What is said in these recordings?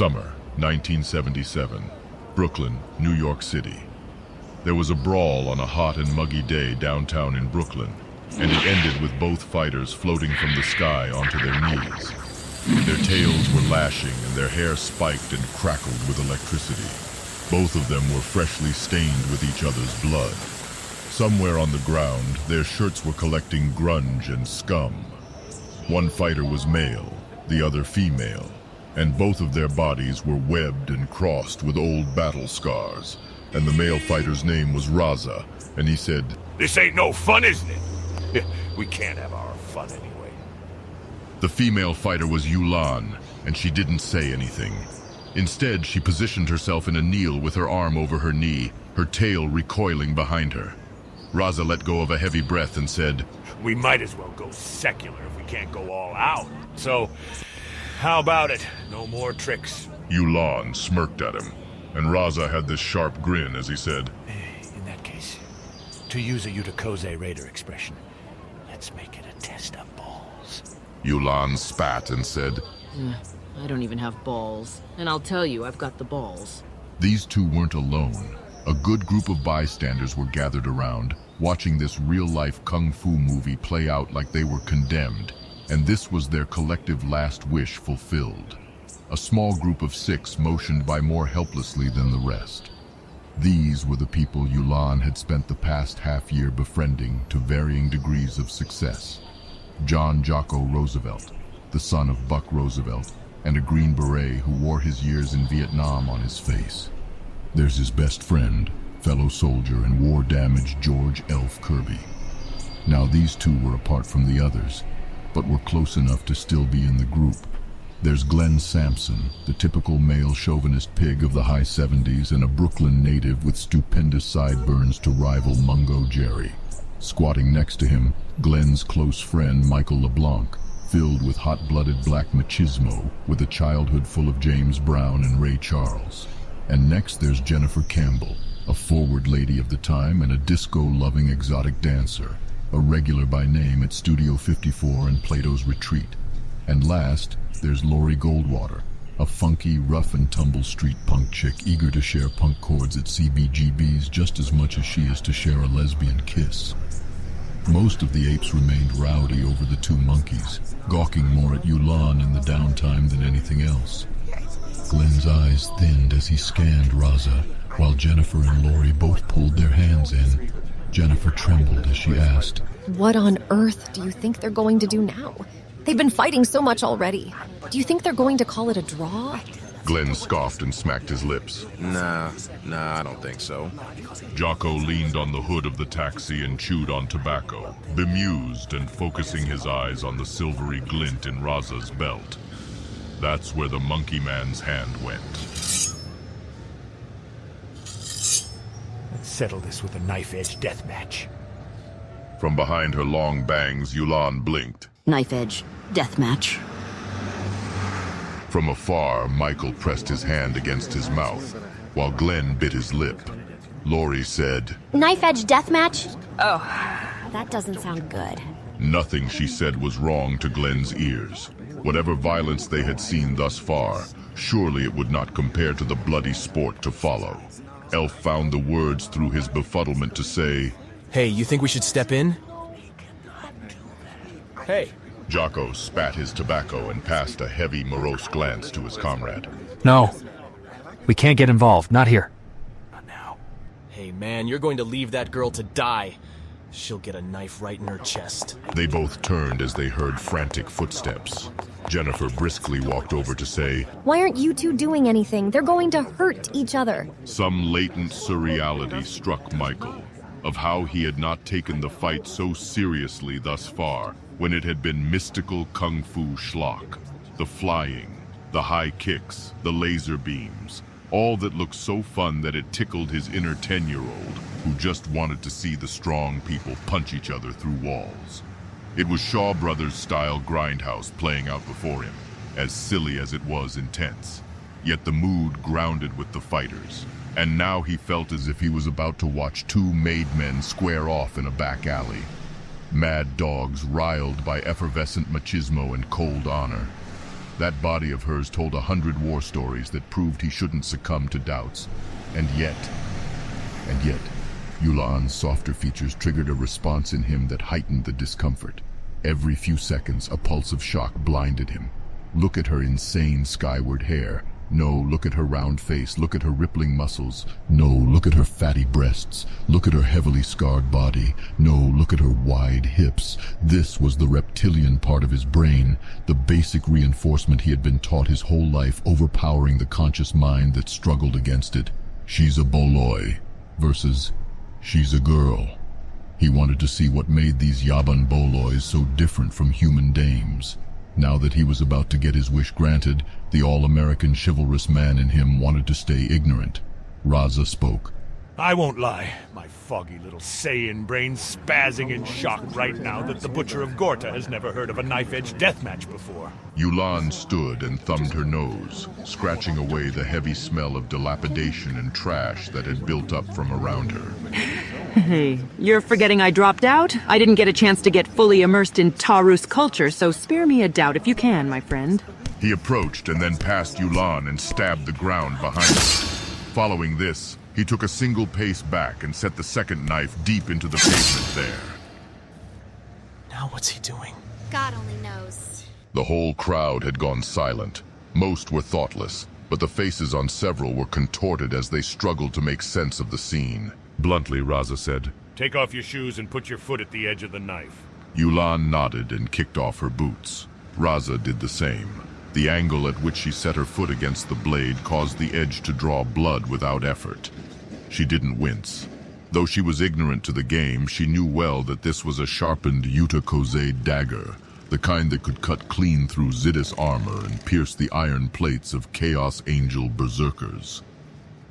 Summer, 1977, Brooklyn, New York City. There was a brawl on a hot and muggy day downtown in Brooklyn, and it ended with both fighters floating from the sky onto their knees. Their tails were lashing and their hair spiked and crackled with electricity. Both of them were freshly stained with each other's blood. Somewhere on the ground, their shirts were collecting grunge and scum. One fighter was male, the other female, and both of their bodies were webbed and crossed with old battle scars. And the male fighter's name was Raza, and he said, "This ain't no fun, isn't it? We can't have our fun anyway." The female fighter was Yulaan, and she didn't say anything. Instead, she positioned herself in a kneel with her arm over her knee, her tail recoiling behind her. Raza let go of a heavy breath and said, "We might as well go secular if we can't go all out. So, how about it? No more tricks." Yulaan smirked at him, and Raza had this sharp grin as he said, In that case, to use a Utakose Raider expression, let's make it a test of balls. Yulaan spat and said, I don't even have balls. And I'll tell you, I've got the balls. These two weren't alone. A good group of bystanders were gathered around, watching this real-life kung fu movie play out like they were condemned, and this was their collective last wish fulfilled. A small group of 6 motioned by more helplessly than the rest. These were the people Yulaan had spent the past half-year befriending to varying degrees of success. John Jocko Roosevelt, the son of Buck Roosevelt, and a Green Beret who wore his years in Vietnam on his face. There's his best friend, fellow soldier and war-damaged George Elf Kirby. Now these two were apart from the others, but were close enough to still be in the group. There's Glenn Sampson, the typical male chauvinist pig of the high 70s and a Brooklyn native with stupendous sideburns to rival Mungo Jerry. Squatting next to him, Glenn's close friend Michael LeBlanc, filled with hot-blooded black machismo with a childhood full of James Brown and Ray Charles. And next there's Jennifer Campbell, a forward lady of the time and a disco-loving exotic dancer, a regular by name at Studio 54 and Plato's Retreat. And last, there's Lori Goldwater, a funky, rough-and-tumble street punk chick eager to share punk chords at CBGB's just as much as she is to share a lesbian kiss. Most of the apes remained rowdy over the 2 monkeys, gawking more at Yulaan in the downtime than anything else. Glenn's eyes thinned as he scanned Raza, while Jennifer and Lori both pulled their hands in. Jennifer trembled as she asked, "What on earth do you think they're going to do now? They've been fighting so much already. Do you think they're going to call it a draw?" Glenn scoffed and smacked his lips. Nah, I don't think so. Jocko leaned on the hood of the taxi and chewed on tobacco, bemused and focusing his eyes on the silvery glint in Raza's belt. That's where the monkey man's hand went. Let's settle this with a knife-edge deathmatch. From behind her long bangs, Yulaan blinked. Knife edge. Deathmatch. From afar, Michael pressed his hand against his mouth, while Glenn bit his lip. Lori said, "Knife edge deathmatch? Oh, that doesn't sound good." Nothing she said was wrong to Glenn's ears. Whatever violence they had seen thus far, surely it would not compare to the bloody sport to follow. Elf found the words through his befuddlement to say, Hey, you think we should step in? Hey. Jocko spat his tobacco and passed a heavy, morose glance to his comrade. No. We can't get involved. Not here. Not now. Hey, man, you're going to leave that girl to die. She'll get a knife right in her chest. They both turned as they heard frantic footsteps. Jennifer briskly walked over to say, "Why aren't you two doing anything? They're going to hurt each other." Some latent surreality struck Michael, of how he had not taken the fight so seriously thus far, when it had been mystical kung fu schlock. The flying, the high kicks, the laser beams, all that looked so fun that it tickled his inner 10-year-old, who just wanted to see the strong people punch each other through walls. It was Shaw Brothers-style grindhouse playing out before him, as silly as it was intense, yet the mood grounded with the fighters. And now he felt as if he was about to watch 2 made men square off in a back alley. Mad dogs riled by effervescent machismo and cold honor. That body of hers told 100 war stories that proved he shouldn't succumb to doubts. And yet, Yulaan's softer features triggered a response in him that heightened the discomfort. Every few seconds, a pulse of shock blinded him. Look at her insane skyward hair. No, look at her round face. Look at her rippling muscles. No, look at her fatty breasts. Look at her heavily scarred body. No, look at her wide hips. This was the reptilian part of his brain, the basic reinforcement he had been taught his whole life, overpowering the conscious mind that struggled against it. She's a boloi versus she's a girl. He wanted to see what made these Yaban bolois so different from human dames. Now that he was about to get his wish granted, the all-American chivalrous man in him wanted to stay ignorant. Raza spoke. I won't lie. My foggy little Saiyan brain's spazzing in shock right now that the Butcher of Gorta has never heard of a knife-edge deathmatch before. Yulaan stood and thumbed her nose, scratching away the heavy smell of dilapidation and trash that had built up from around her. Hey, you're forgetting I dropped out? I didn't get a chance to get fully immersed in Tarus culture, so spare me a doubt if you can, my friend. He approached and then passed Yulaan and stabbed the ground behind him. Following this, he took a single pace back and set the second knife deep into the pavement there. Now what's he doing? God only knows. The whole crowd had gone silent. Most were thoughtless, but the faces on several were contorted as they struggled to make sense of the scene. Bluntly, Raza said, Take off your shoes and put your foot at the edge of the knife. Yulaan nodded and kicked off her boots. Raza did the same. The angle at which she set her foot against the blade caused the edge to draw blood without effort. She didn't wince. Though she was ignorant to the game, she knew well that this was a sharpened Yuta Kozei dagger, the kind that could cut clean through Zidis armor and pierce the iron plates of Chaos Angel berserkers.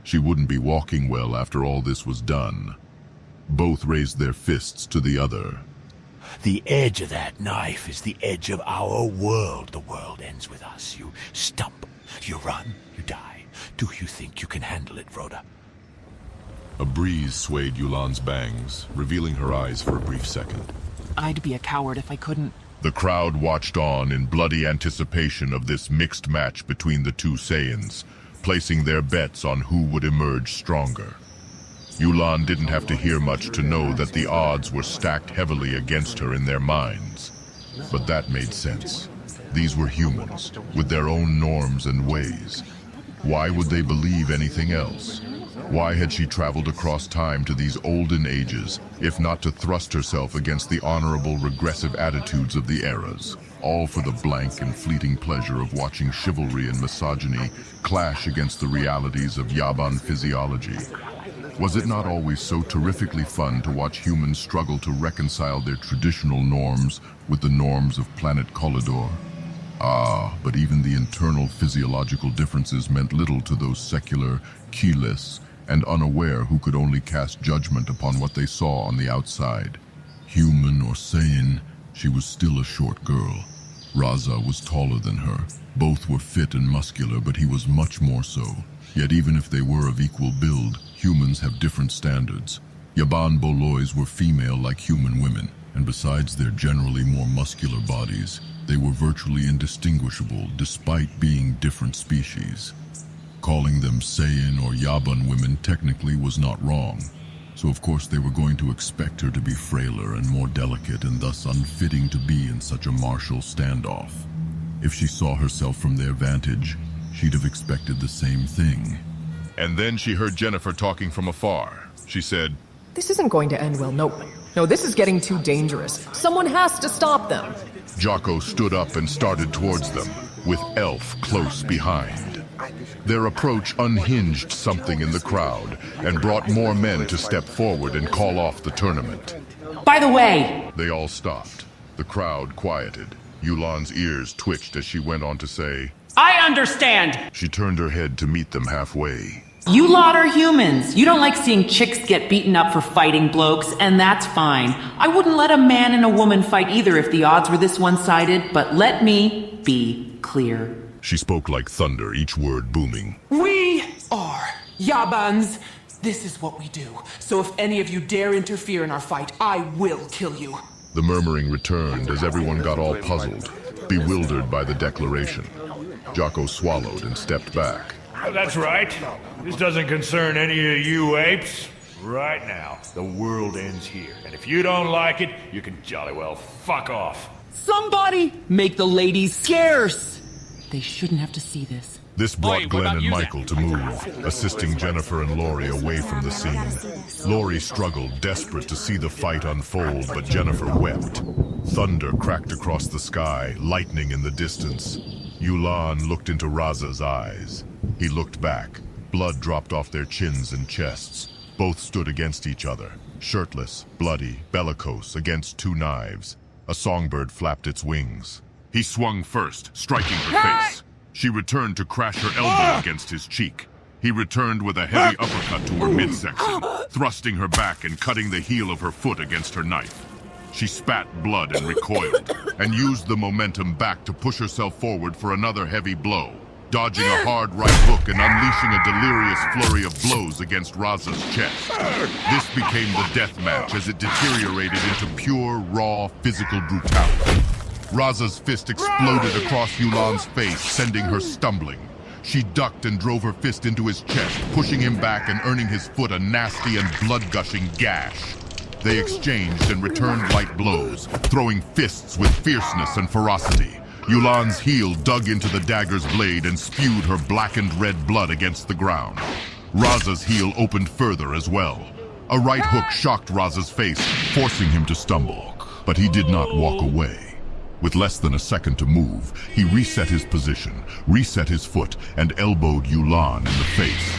She wouldn't be walking well after all this was done. Both raised their fists to the other. The edge of that knife is the edge of our world. The world ends with us. You stumble, you run, you die. Do you think you can handle it, Rhoda? A breeze swayed Yulaan's bangs, revealing her eyes for a brief second. I'd be a coward if I couldn't. The crowd watched on in bloody anticipation of this mixed match between the two Saiyans, placing their bets on who would emerge stronger. Yulaan didn't have to hear much to know that the odds were stacked heavily against her in their minds. But that made sense. These were humans, with their own norms and ways. Why would they believe anything else? Why had she traveled across time to these olden ages, if not to thrust herself against the honorable, regressive attitudes of the eras, all for the blank and fleeting pleasure of watching chivalry and misogyny clash against the realities of Yaban physiology? Was it not always so terrifically fun to watch humans struggle to reconcile their traditional norms with the norms of planet Collidor? Ah, but even the internal physiological differences meant little to those secular, keyless, and unaware who could only cast judgment upon what they saw on the outside. Human or Saiyan, she was still a short girl. Raza was taller than her. Both were fit and muscular, but he was much more so. Yet even if they were of equal build, humans have different standards. Yaban bolois were female like human women, and besides their generally more muscular bodies, they were virtually indistinguishable despite being different species. Calling them Saiyan or Yaban women technically was not wrong, so of course they were going to expect her to be frailer and more delicate and thus unfitting to be in such a martial standoff. If she saw herself from their vantage, she'd have expected the same thing. And then she heard Jennifer talking from afar. She said, This isn't going to end well, no, this is getting too dangerous. Someone has to stop them. Jocko stood up and started towards them, with Elf close behind. Their approach unhinged something in the crowd and brought more men to step forward and call off the tournament. By the way! They all stopped. The crowd quieted. Yulaan's ears twitched as she went on to say, I understand! She turned her head to meet them halfway. You lot are humans. You don't like seeing chicks get beaten up for fighting blokes, and that's fine. I wouldn't let a man and a woman fight either if the odds were this one-sided, but let me be clear. She spoke like thunder, each word booming. We are Yabans. This is what we do. So if any of you dare interfere in our fight, I will kill you. The murmuring returned as everyone got all puzzled, bewildered by the declaration. Jocko swallowed and stepped back. That's right. This doesn't concern any of you apes. Right now, the world ends here. And if you don't like it, you can jolly well fuck off. Somebody make the ladies scarce! They shouldn't have to see this. This brought Glenn and Michael to move, assisting Jennifer and Laurie away from the scene. Laurie struggled, desperate to see the fight unfold, but Jennifer wept. Thunder cracked across the sky, lightning in the distance. Yulaan looked into Raza's eyes. He looked back. Blood dropped off their chins and chests. Both stood against each other, shirtless, bloody, bellicose, against two knives. A songbird flapped its wings. He swung first, striking her face. She returned to crash her elbow against his cheek. He returned with a heavy uppercut to her midsection, thrusting her back and cutting the heel of her foot against her knife. She spat blood and recoiled, and used the momentum back to push herself forward for another heavy blow, dodging a hard right hook and unleashing a delirious flurry of blows against Raza's chest. This became the death match as it deteriorated into pure, raw, physical brutality. Raza's fist exploded across Yulaan's face, sending her stumbling. She ducked and drove her fist into his chest, pushing him back and earning his foot a nasty and blood-gushing gash. They exchanged and returned light blows, throwing fists with fierceness and ferocity. Yulaan's heel dug into the dagger's blade and spewed her blackened red blood against the ground. Raza's heel opened further as well. A right hook shocked Raza's face, forcing him to stumble, but he did not walk away. With less than a second to move, he reset his position, reset his foot, and elbowed Yulaan in the face.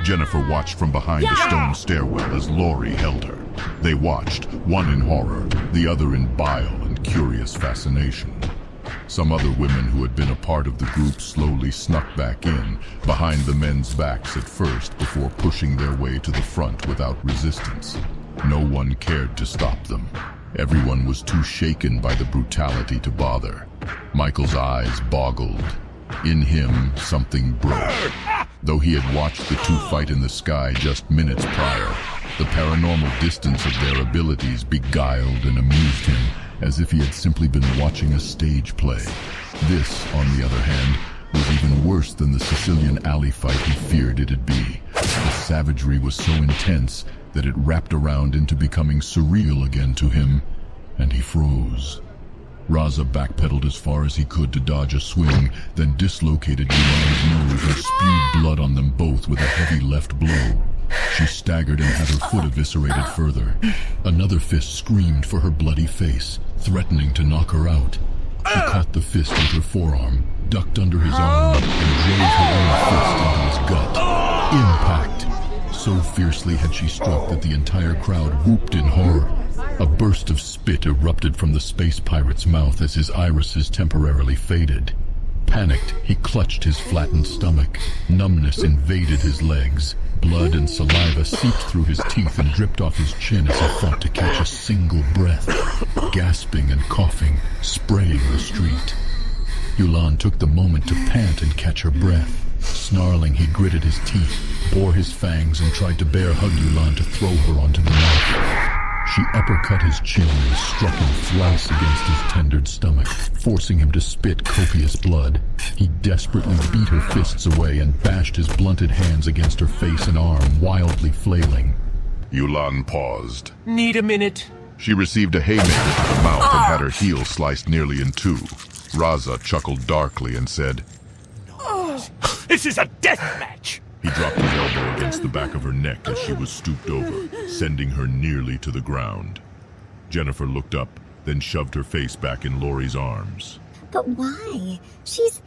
Jennifer watched from behind a stone stairwell as Laurie held her. They watched, one in horror, the other in bile and curious fascination. Some other women who had been a part of the group slowly snuck back in, behind the men's backs at first, before pushing their way to the front without resistance. No one cared to stop them. Everyone was too shaken by the brutality to bother. Michael's eyes boggled. In him, something broke. Though he had watched the two fight in the sky just minutes prior, the paranormal distance of their abilities beguiled and amused him, as if he had simply been watching a stage play. This, on the other hand, was even worse than the Sicilian alley fight he feared it'd be. The savagery was so intense that it wrapped around into becoming surreal again to him, and he froze. Raza backpedaled as far as he could to dodge a swing, then dislocated Yulaan's nose and spewed blood on them both with a heavy left blow. She staggered and had her foot eviscerated further. Another fist screamed for her bloody face, threatening to knock her out. She caught the fist with her forearm, ducked under his arm, and drove her own fist into his gut. Impact! So fiercely had she struck that the entire crowd whooped in horror. A burst of spit erupted from the space pirate's mouth as his irises temporarily faded. Panicked, he clutched his flattened stomach. Numbness invaded his legs. Blood and saliva seeped through his teeth and dripped off his chin as he fought to catch a single breath, gasping and coughing, spraying the street. Yulaan took the moment to pant and catch her breath. Snarling, he gritted his teeth, bore his fangs, and tried to bear hug Yulaan to throw her onto the knife. She uppercut his chin and struck him thrice against his tendered stomach, forcing him to spit copious blood. He desperately beat her fists away and bashed his blunted hands against her face and arm, wildly flailing. Yulaan paused. Need a minute. She received a haymaker to the mouth and had her heel sliced nearly in two. Raza chuckled darkly and said, This is a death match! He dropped his elbow against the back of her neck as she was stooped over, sending her nearly to the ground. Jennifer looked up, then shoved her face back in Laurie's arms. But why? She's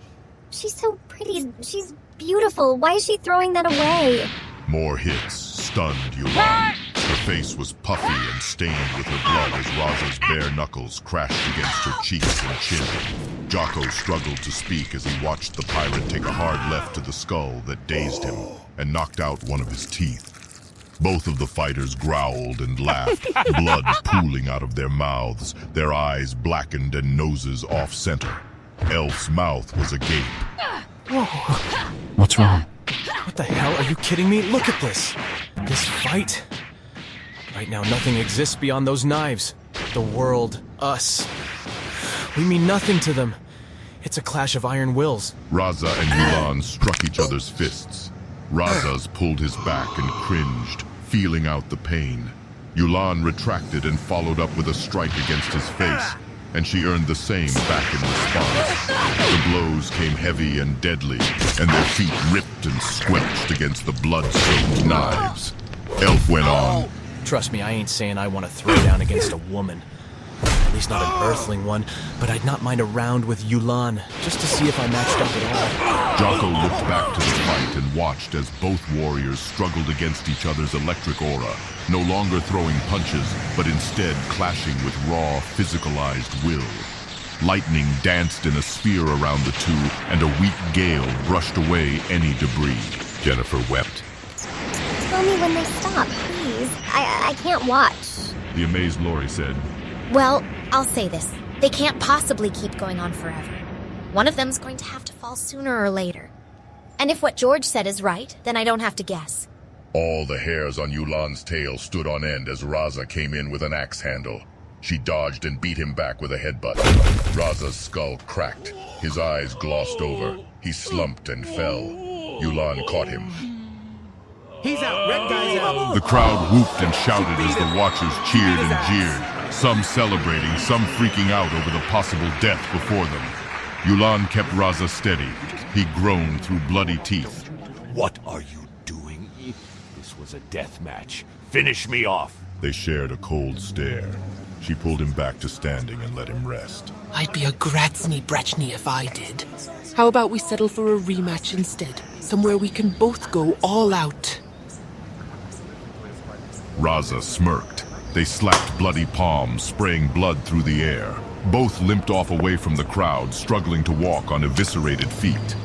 so pretty. She's beautiful. Why is she throwing that away? More hits stunned Yulaan. Her face was puffy and stained with her blood as Raza's bare knuckles crashed against her cheeks and chin. Jocko struggled to speak as he watched the pirate take a hard left to the skull that dazed him and knocked out one of his teeth. Both of the fighters growled and laughed, blood pooling out of their mouths, their eyes blackened and noses off-center. Elf's mouth was agape. What's wrong? What the hell? Are you kidding me? Look at this. This fight. Right now, nothing exists beyond those knives. The world, us. We mean nothing to them. It's a clash of iron wills. Raza and Yulaan struck each other's fists. Raza's pulled his back and cringed, feeling out the pain. Yulaan retracted and followed up with a strike against his face, and she earned the same back in response. The blows came heavy and deadly, and their feet ripped and squelched against the blood-soaked knives. Elf went on. Trust me, I ain't saying I want to throw down against a woman. At least not an earthling one, but I'd not mind a round with Yulaan, just to see if I matched up at all. Jocko looked back to the fight and watched as both warriors struggled against each other's electric aura, no longer throwing punches, but instead clashing with raw, physicalized will. Lightning danced in a sphere around the two, and a weak gale brushed away any debris. Jennifer wept. Tell me when they stop, please. I can't watch. The amazed Lori said, Well, I'll say this. They can't possibly keep going on forever. One of them's going to have to fall sooner or later. And if what George said is right, then I don't have to guess. All the hairs on Yulaan's tail stood on end as Raza came in with an axe handle. She dodged and beat him back with a headbutt. Raza's skull cracked. His eyes glossed over. He slumped and fell. Yulaan caught him. He's out. Red guy's out. The crowd whooped and shouted as the watchers cheered and jeered, some celebrating, some freaking out over the possible death before them. Yulaan kept Raza steady. He groaned through bloody teeth. What are you doing? This was a death match. Finish me off. They shared a cold stare. She pulled him back to standing and let him rest. I'd be a gratsny brachny if I did. How about we settle for a rematch instead? Somewhere we can both go all out. Raza smirked. They slapped bloody palms, spraying blood through the air. Both limped off away from the crowd, struggling to walk on eviscerated feet.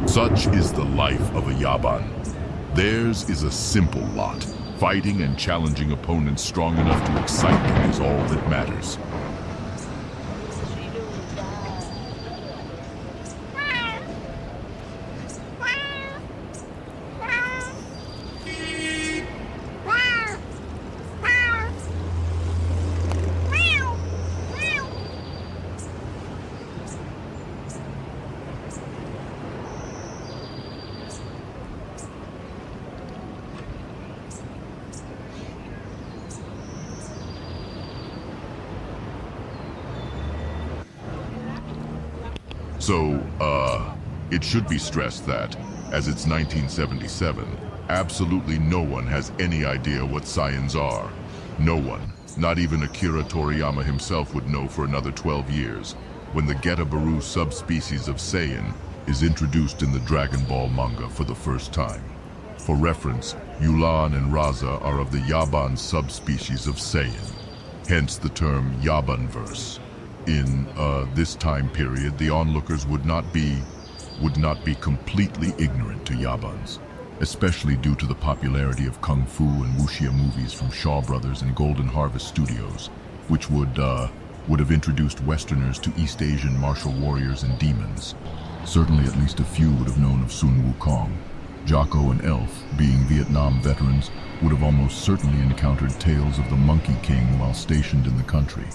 Such is the life of a Yaban. Theirs is a simple lot. Fighting and challenging opponents strong enough to excite them is all that matters. It should be stressed that, as it's 1977, absolutely no one has any idea what Saiyans are. No one, not even Akira Toriyama himself, would know for another 12 years, when the Getabaru subspecies of Saiyan is introduced in the Dragon Ball manga for the first time. For reference, Yulaan and Raza are of the Yaban subspecies of Saiyan, hence the term Yabanverse. In this time period, the onlookers would not be completely ignorant to Yabans, especially due to the popularity of Kung Fu and Wuxia movies from Shaw Brothers and Golden Harvest Studios, which would have introduced Westerners to East Asian martial warriors and demons. Certainly at least a few would have known of Sun Wukong. Jocko and Elf, being Vietnam veterans, would have almost certainly encountered tales of the Monkey King while stationed in the country.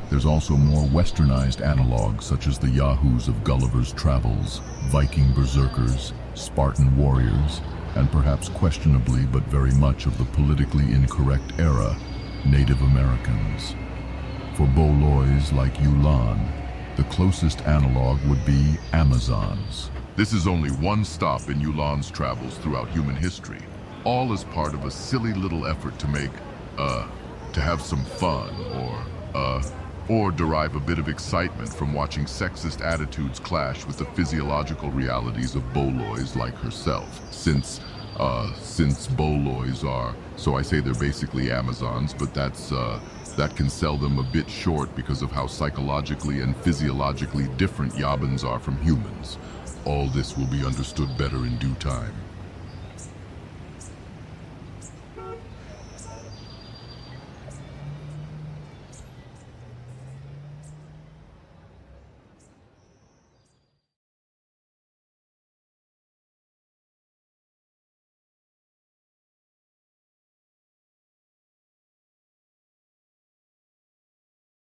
There's also more westernized analogs such as the Yahoos of Gulliver's Travels, Viking berserkers, Spartan warriors, and perhaps questionably but very much of the politically incorrect era, Native Americans. For Bolois like Yulaan, the closest analog would be Amazons. This is only one stop in Yulaan's travels throughout human history, all as part of a silly little effort to make, to have some fun, or derive a bit of excitement from watching sexist attitudes clash with the physiological realities of Bolois like herself. Since Bolois are, so I say they're basically Amazons, but that can sell them a bit short because of how psychologically and physiologically different Yabans are from humans. All this will be understood better in due time.